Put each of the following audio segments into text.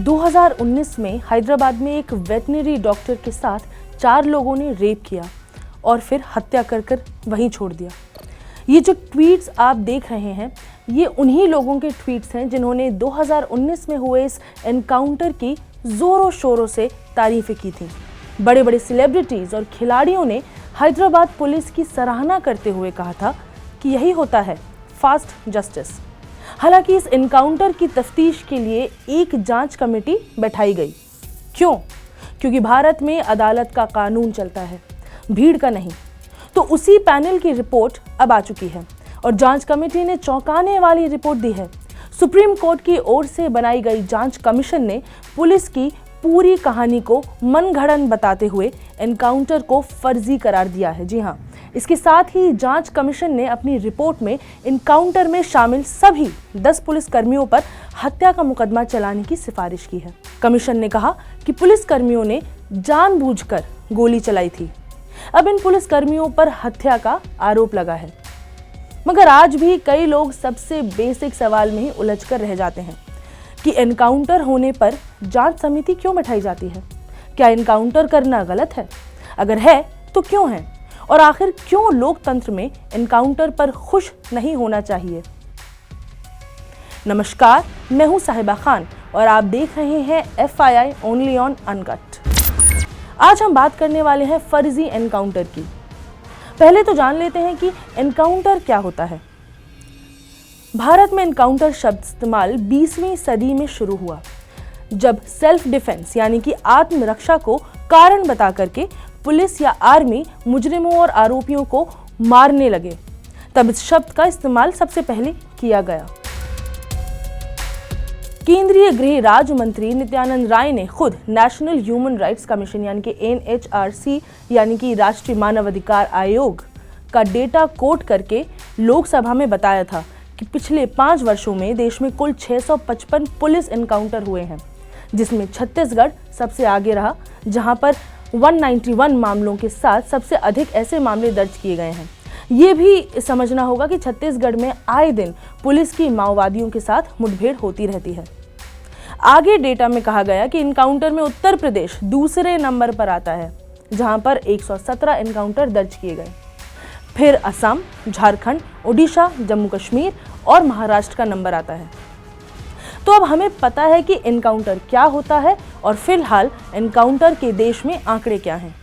2019 में हैदराबाद में एक वेटनरी डॉक्टर के साथ 4 लोगों ने रेप किया और फिर हत्या कर वहीं छोड़ दिया। ये जो ट्वीट्स आप देख रहे हैं, ये उन्हीं लोगों के ट्वीट्स हैं जिन्होंने 2019 में हुए इस एनकाउंटर की जोरों शोरों से तारीफें की थी। बड़े बड़े सेलिब्रिटीज और खिलाड़ियों ने हैदराबाद पुलिस की सराहना करते हुए कहा था कि यही होता है फास्ट जस्टिस। हालांकि इस एनकाउंटर की तफ्तीश के लिए एक जांच कमेटी बैठाई गई। क्यों? क्योंकि भारत में अदालत का कानून चलता है, भीड़ का नहीं। तो उसी पैनल की रिपोर्ट अब आ चुकी है और जांच कमेटी ने चौंकाने वाली रिपोर्ट दी है। सुप्रीम कोर्ट की ओर से बनाई गई जांच कमीशन ने पुलिस की पूरी कहानी को मनगढ़ंत बताते हुए एनकाउंटर को फर्जी करार दिया है। जी हाँ, इसके साथ ही जांच कमीशन ने अपनी रिपोर्ट में एनकाउंटर में शामिल सभी 10 पुलिसकर्मियों पर हत्या का मुकदमा चलाने की सिफारिश की है। कमीशन ने कहा कि पुलिसकर्मियों ने जानबूझकर गोली चलाई थी। अब इन पुलिसकर्मियों पर हत्या का आरोप लगा है, मगर आज भी कई लोग सबसे बेसिक सवाल में ही उलझकर रह जाते हैं कि एनकाउंटर होने पर जांच समिति क्यों बैठाई जाती है? क्या एनकाउंटर करना गलत है? अगर है तो क्यों है? और आखिर क्यों लोकतंत्र में एनकाउंटर पर खुश नहीं होना चाहिए? नमस्कार, मैं हूं साहिबा खान और आप देख रहे हैं FII ओनली ऑन अनकट। आज हम बात करने वाले हैं फर्जी एनकाउंटर की। पहले तो जान लेते हैं कि एनकाउंटर क्या होता है। भारत में एनकाउंटर शब्द इस्तेमाल 20वीं सदी में शुरू हुआ, जब सेल्फ डिफेंस यानी कि आत्मरक्षा को कारण बता करके पुलिस या आर्मी मुजरिमों और आरोपियों को मारने लगे। तब इस शब्द का इस्तेमाल सबसे पहले किया गया। केंद्रीय गृह राज्य मंत्री नित्यानंद राय ने खुद नेशनल ह्यूमन राइट्स कमीशन यानी कि NHRC यानी कि राष्ट्रीय मानव अधिकार आयोग का डेटा कोट करके लोकसभा में बताया था कि पिछले 5 वर्षों में देश में कुल 655 पुलिस एनकाउंटर हुए हैं, जिसमें छत्तीसगढ़ सबसे आगे रहा, जहां पर 191 मामलों के साथ सबसे अधिक ऐसे मामले दर्ज किए गए हैं। ये भी समझना होगा कि छत्तीसगढ़ में आए दिन पुलिस की माओवादियों के साथ मुठभेड़ होती रहती है। आगे डेटा में कहा गया कि एनकाउंटर में उत्तर प्रदेश दूसरे नंबर पर आता है, जहां पर 117 एनकाउंटर दर्ज किए गए। फिर असम, झारखंड, ओडिशा, जम्मू कश्मीर और महाराष्ट्र का नंबर आता है। तो अब हमें पता है कि एनकाउंटर क्या होता है और फिलहाल एनकाउंटर के देश में आंकड़े क्या हैं।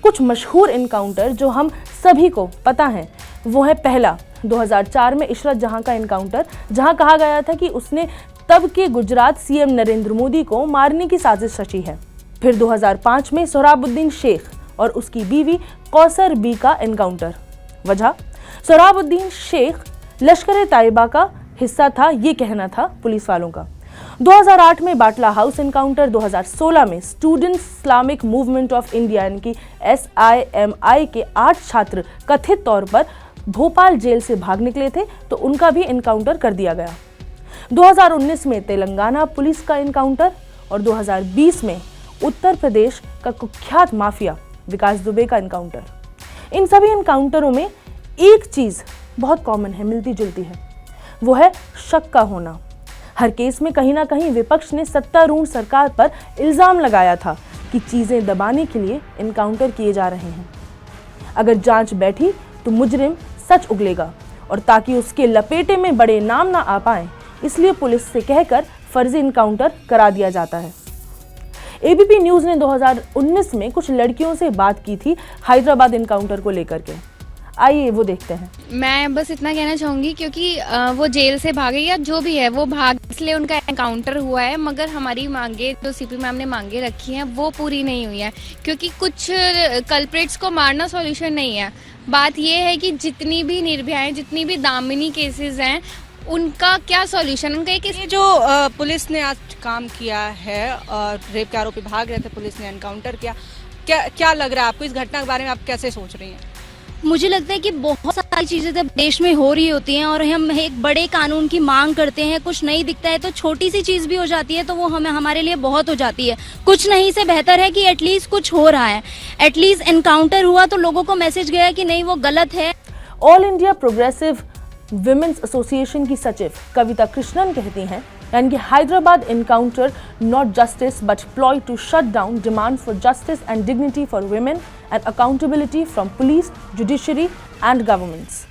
कुछ मशहूर एनकाउंटर जो हम सभी को पता है वो है पहला 2004 में इशरत जहां का एनकाउंटर, जहां कहा गया था कि उसने तब के गुजरात CM नरेंद्र मोदी को मारने की साजिश रची है। फिर 2005 में सोहराबुद्दीन शेख और उसकी बीवी कौसर बी का एनकाउंटर। वजह, सोहराबुद्दीन शेख लश्कर-ए-तैयबा का हिस्सा था, ये कहना था पुलिस वालों का। 2008 में बाटला हाउस एनकाउंटर। 2016 में student Islamic movement of India यानी कि SIMI के 8 छात्र कथित तौर पर भोपाल जेल से भाग निकले थे, तो उनका भी एनकाउंटर कर दिया गया। 2019 में तेलंगाना पुलिस का एनकाउंटर और 2020 में उत्तर प्रदेश का कुख्यात माफिया विकास दुबे का एनकाउंटर। इन सभी एनकाउंटरों में एक चीज बहुत कॉमन है, मिलती जुलती है, वो है शक का होना। हर केस में कहीं ना कहीं विपक्ष ने सत्तारूढ़ सरकार पर इल्जाम लगाया था कि चीजें दबाने के लिए एनकाउंटर किए जा रहे हैं। अगर जांच बैठी तो मुजरिम सच उगलेगा, और ताकि उसके लपेटे में बड़े नाम ना आ पाए, इसलिए पुलिस से कहकर फर्जी एनकाउंटर करा दिया जाता है। ABP न्यूज ने 2019 में कुछ लड़कियों से बात की थी हैदराबाद एनकाउंटर को लेकर के। आइए वो देखते हैं। मैं बस इतना कहना चाहूंगी, क्योंकि वो जेल से भागे या जो भी है वो भाग, इसलिए उनका एनकाउंटर हुआ है। मगर हमारी मांगे जो CP मैम ने मांगे रखी हैं वो पूरी नहीं हुई है, क्योंकि कुछ कल्प्रिट्स को मारना सॉल्यूशन नहीं है। बात ये है कि जितनी भी निर्भयाएं, जितनी भी दामिनी केसेस हैं, उनका क्या सॉल्यूशन? उनका एक जो पुलिस ने आज काम किया है और रेप के आरोपी भाग रहे थे, पुलिस ने एनकाउंटर किया, क्या लग रहा है आपको? इस घटना के बारे में आप कैसे सोच रही हैं? मुझे लगता है कि बहुत सारी चीजें जब देश में हो रही होती हैं और हम एक बड़े कानून की मांग करते हैं, कुछ नहीं दिखता है तो छोटी सी चीज भी हो जाती है तो वो हमारे लिए बहुत हो जाती है। कुछ नहीं से बेहतर है कि एटलीस्ट कुछ हो रहा है, एटलीस्ट एनकाउंटर हुआ तो लोगों को मैसेज गया कि नहीं वो गलत है। All India Progressive Women's Association की सचिव कविता कृष्णन कहती हैं, यानी कि Hyderabad encounter not justice but ploy to shut down demand for justice and dignity for women and accountability from police, judiciary and governments.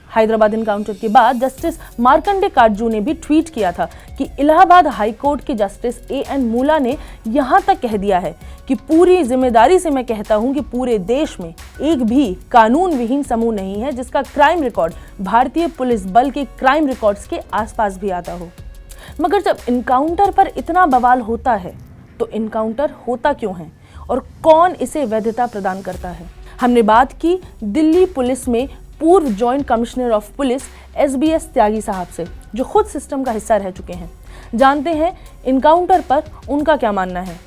Hyderabad encounter के बाद जस्टिस मार्कंडे काटजू ने भी ट्वीट किया था कि इलाहाबाद हाई कोर्ट के जस्टिस A.N. मूला ने यहां तक कह दिया है कि पूरी जिम्मेदारी से मैं कहता हूं कि पूरे देश में एक भी कानून विहीन समूह नहीं है जिसका क्राइम रिकॉर्ड भारतीय पुलिस बल के क्राइम रिकॉर्ड्स के आसपास भी आता हो। मगर जब इनकाउंटर पर इतना बवाल होता है तो इनकाउंटर होता क्यों है और कौन इसे वैधता प्रदान करता है? हमने बात की दिल्ली पुलिस में पूर्व joint commissioner of police SBS त्यागी साहब से, जो खुद सिस्टम का हिस्सा रह चुके हैं। जानते हैं इनकाउंटर पर उनका क्या मानना है।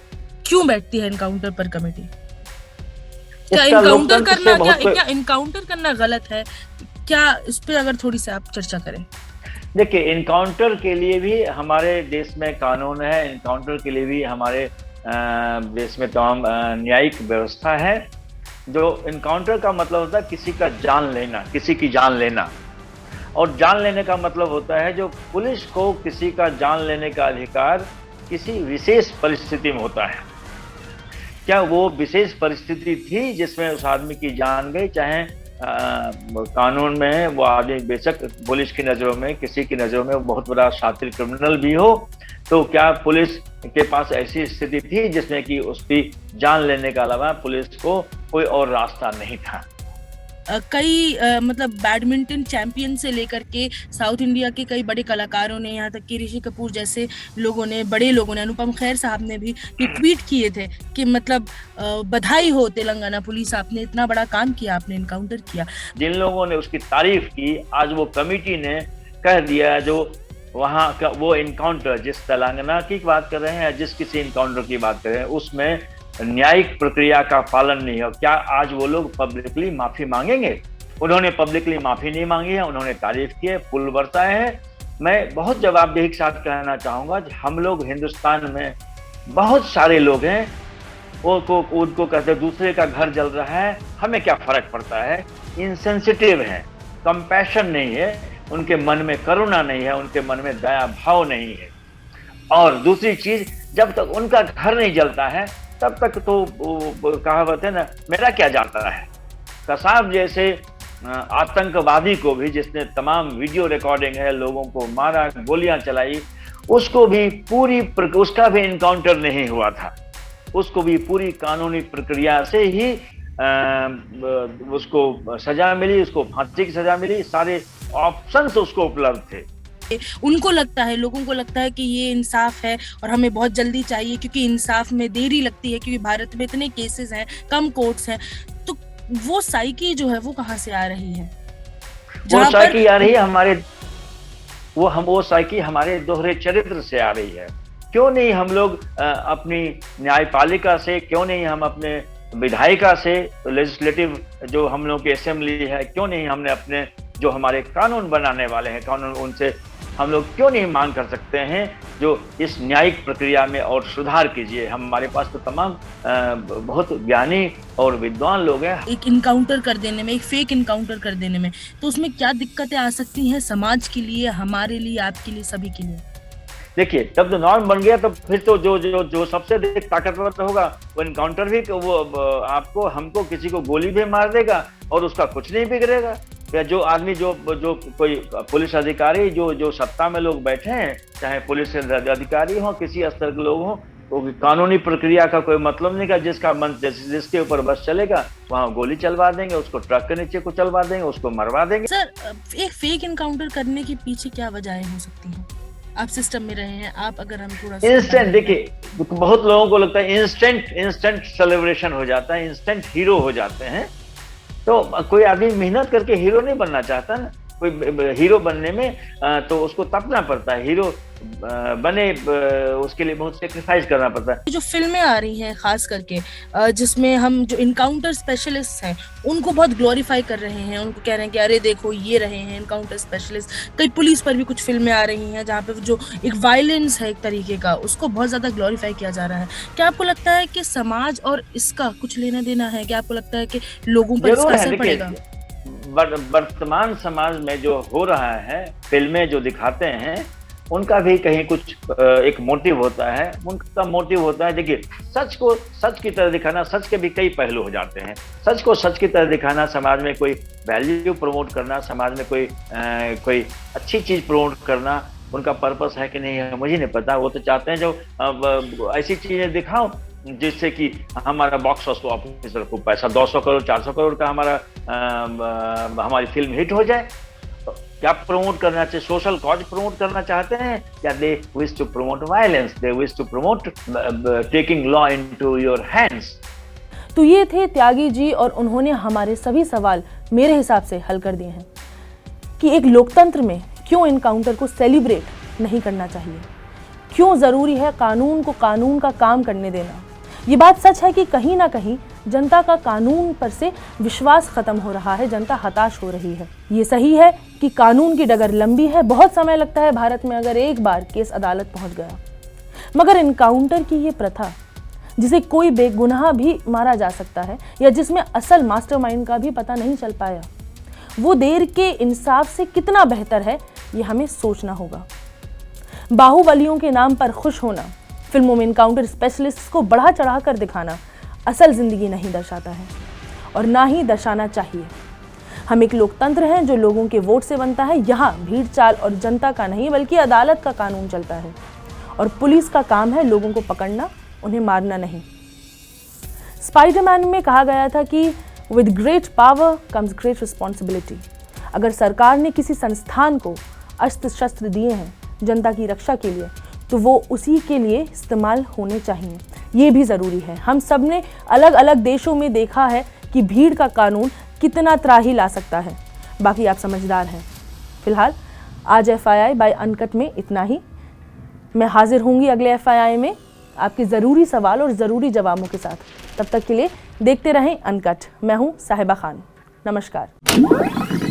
क्यों बैठती है इनकाउंटर पर कमेटी? क्या इनकाउंटर करना गलत है? क्या इस पे अगर थोड़ी सी आप चर्चा करें। देखिए, इनकाउंटर के लिए भी हमारे देश में कानून है, इनकाउंटर के लिए भी हमारे देश में तमाम न्यायिक व्यवस्था है। जो इनकाउंटर का मतलब होता है किसी का जान लेना, किसी की जान लेना, और जान लेने का मतलब होता है जो पुलिस को किसी का जान लेने का अधिकार किसी विशेष परिस्थिति में होता है। क्या वो विशेष परिस्थिति थी जिसमें उस आदमी की जान गई? चाहे कानून में वो आदमी बेशक पुलिस की नज़रों में, किसी की नज़रों में बहुत बड़ा शातिर क्रिमिनल भी हो, तो क्या पुलिस के पास ऐसी स्थिति थी जिसमें कि उसकी जान लेने के अलावा पुलिस को कोई और रास्ता नहीं था? कई मतलब बैडमिंटन चैंपियन से लेकर के साउथ इंडिया के कई बड़े कलाकारों ने, यहाँ तक कि ऋषि कपूर जैसे लोगों ने, बड़े लोगों ने, अनुपम खेर साहब ने भी ट्वीट किए थे कि मतलब बधाई हो तेलंगाना पुलिस, आपने इतना बड़ा काम किया, आपने इनकाउंटर किया। जिन लोगों ने उसकी तारीफ की, आज वो कमेटी ने कह दिया जो वहाँ का वो इनकाउंटर, जिस तेलंगाना की बात कर रहे हैं, जिस किसी इनकाउंटर की बात कर रहे हैं, उसमें न्यायिक प्रक्रिया का पालन नहीं है। क्या आज वो लोग पब्लिकली माफी मांगेंगे? उन्होंने पब्लिकली माफी नहीं मांगी है, उन्होंने तारीफ की है, पुल बरसाए हैं। मैं बहुत जवाबदेही के साथ कहना चाहूँगा, हम लोग हिंदुस्तान में बहुत सारे लोग हैं, उनको कहते दूसरे का घर जल रहा है, हमें क्या फर्क पड़ता है। इनसेंसिटिव है, कंपैशन नहीं है, उनके मन में करुणा नहीं है, उनके मन में दया भाव नहीं है। और दूसरी चीज, जब तक उनका घर नहीं जलता है तब तक तो कहावत है ना, मेरा क्या जाता है। कसाब जैसे आतंकवादी को भी, जिसने तमाम वीडियो रिकॉर्डिंग है, लोगों को मारा, गोलियां चलाई, उसको भी उसका भी इनकाउंटर नहीं हुआ था। उसको भी पूरी कानूनी प्रक्रिया से ही उसको सजा मिली, उसको फांसी की सजा मिली, सारे ऑप्शंस उसको उपलब्ध थे। उनको लगता है, लोगों को लगता है कि ये इंसाफ है और हमें बहुत जल्दी चाहिए, क्योंकि इंसाफ में देरी लगती है, क्योंकि भारत में इतने केसेस हैं, कम कोर्ट्स हैं। तो वो साइकी जो है वो कहाँ से आ रही है? वो साइकी आ रही है वो साइकी हमारे दोहरे चरित्र से आ रही है। क्यों नहीं हम लोग अपनी न्यायपालिका से, क्यों नहीं हम अपने विधायिका से, लेजिस्लेटिव जो हम लोग की असेंबली है, क्यों नहीं हमने अपने जो हमारे कानून बनाने वाले हैं, कानून, उनसे हम लोग क्यों नहीं मांग कर सकते हैं जो इस न्यायिक प्रक्रिया में और सुधार कीजिए। हमारे पास तो तमाम बहुत ज्ञानी और विद्वान लोग हैं। एक इनकाउंटर कर देने में, एक फेक इनकाउंटर कर देने में, तो उसमें क्या दिक्कतें आ सकती हैं समाज के लिए, हमारे लिए, आपके लिए, सभी के लिए? देखिए, तब तो नॉर्म बन गया, तो फिर तो जो सबसे अधिक ताकतवर होगा वो इनकाउंटर भी, वो आपको, हमको, किसी को गोली भी मार देगा और उसका कुछ नहीं बिगड़ेगा। या जो आदमी जो कोई पुलिस अधिकारी जो सत्ता में लोग बैठे हैं, चाहे पुलिस अधिकारी हो, किसी स्तर के लोग हों, तो कानूनी प्रक्रिया का कोई मतलब नहीं, का जिसका मन जिसके ऊपर बस चलेगा वहाँ गोली चलवा देंगे, उसको ट्रक के नीचे को चलवा देंगे, उसको मरवा देंगे। सर, एक फेक इनकाउंटर करने के पीछे क्या वजहें हो सकती हैं? आप सिस्टम में रहे हैं, आप अगर हम थोड़ा इंस्टेंट, देखिए बहुत लोगों को लगता है इंस्टेंट सेलिब्रेशन हो जाता है, इंस्टेंट हीरो हो जाते हैं। तो कोई आदमी मेहनत करके हीरो नहीं बनना चाहता ना, कोई हीरो बनने में तो उसको तपना पड़ता है, हीरो बने उसके लिए बहुत सेक्रीफाइस करना पड़ता है। जो फिल्में आ रही हैं खास करके, जिसमें हम जो इनकाउंटर स्पेशलिस्ट हैं उनको बहुत ग्लोरीफाई कर रहे हैं, उनको कह रहे हैं कि अरे देखो ये रहे हैं इनकाउंटर स्पेशलिस्ट। कई पुलिस पर भी कुछ फिल्में आ रही हैं जहाँ पे जो एक वायलेंस है एक तरीके का, उसको बहुत ज्यादा ग्लोरीफाई किया जा रहा है। क्या आपको लगता है कि समाज और इसका कुछ लेना देना है? क्या आपको लगता है कि लोगों पर इसका असर पड़ेगा? वर्तमान समाज में जो हो रहा है, फिल्में जो दिखाते हैं उनका भी कहीं कुछ एक मोटिव होता है। उनका मोटिव होता है, देखिए, सच को सच की तरह दिखाना। सच के भी कई पहलू हो जाते हैं। सच को सच की तरह दिखाना, समाज में कोई वैल्यू प्रमोट करना, समाज में कोई अच्छी चीज प्रमोट करना, उनका पर्पस है कि नहीं है मुझे नहीं पता। वो तो चाहते हैं जो ऐसी चीजें दिखाओ जिससे कि हमारा बॉक्स ऑफिस पर खूब पैसा, 200 करोड़ 400 करोड़ का हमारी फिल्म हिट हो जाए। तो क्या प्रमोट करना चाहिए? सोशल कॉज प्रमोट करना चाहते हैं, या they wish to promote violence, they wish to promote taking law into your hands. तो ये थे त्यागी जी, और उन्होंने हमारे सभी सवाल मेरे हिसाब से हल कर दिए हैं कि एक लोकतंत्र में क्यों इनकाउंटर को सेलिब्रेट नहीं करना चाहिए, क्यों जरूरी है कानून को कानून का काम करने देना। ये बात सच है कि कहीं ना कहीं जनता का कानून पर से विश्वास खत्म हो रहा है, जनता हताश हो रही है। ये सही है कि कानून की डगर लंबी है, बहुत समय लगता है भारत में अगर एक बार केस अदालत पहुंच गया। मगर इनकाउंटर की ये प्रथा, जिसे कोई बेगुनाह भी मारा जा सकता है या जिसमें असल मास्टरमाइंड का भी पता नहीं चल पाया, वो देर के इंसाफ से कितना बेहतर है, ये हमें सोचना होगा। बाहुबलियों के नाम पर खुश होना, फिल्मों में इनकाउंटर स्पेशलिस्ट्स को बढ़ा चढ़ाकर दिखाना असल जिंदगी नहीं दर्शाता है और ना ही दर्शाना चाहिए। हम एक लोकतंत्र हैं जो लोगों के वोट से बनता है। यहाँ भीड़ चाल और जनता का नहीं बल्कि अदालत का कानून चलता है और पुलिस का काम है लोगों को पकड़ना, उन्हें मारना नहीं। स्पाइडरमैन में कहा गया था कि with great power comes great responsibility. अगर सरकार ने किसी संस्थान को अस्त्र शस्त्र दिए हैं जनता की रक्षा के लिए, तो वो उसी के लिए इस्तेमाल होने चाहिए। ये भी ज़रूरी है। हम सब ने अलग अलग देशों में देखा है कि भीड़ का कानून कितना त्राही ला सकता है। बाकी आप समझदार हैं। फिलहाल आज FII बाय अनकट में इतना ही। मैं हाजिर होंगी अगले FII में आपके ज़रूरी सवाल और ज़रूरी जवाबों के साथ। तब तक के लिए देखते रहें अनकट। मैं हूँ साहिबा खान। नमस्कार।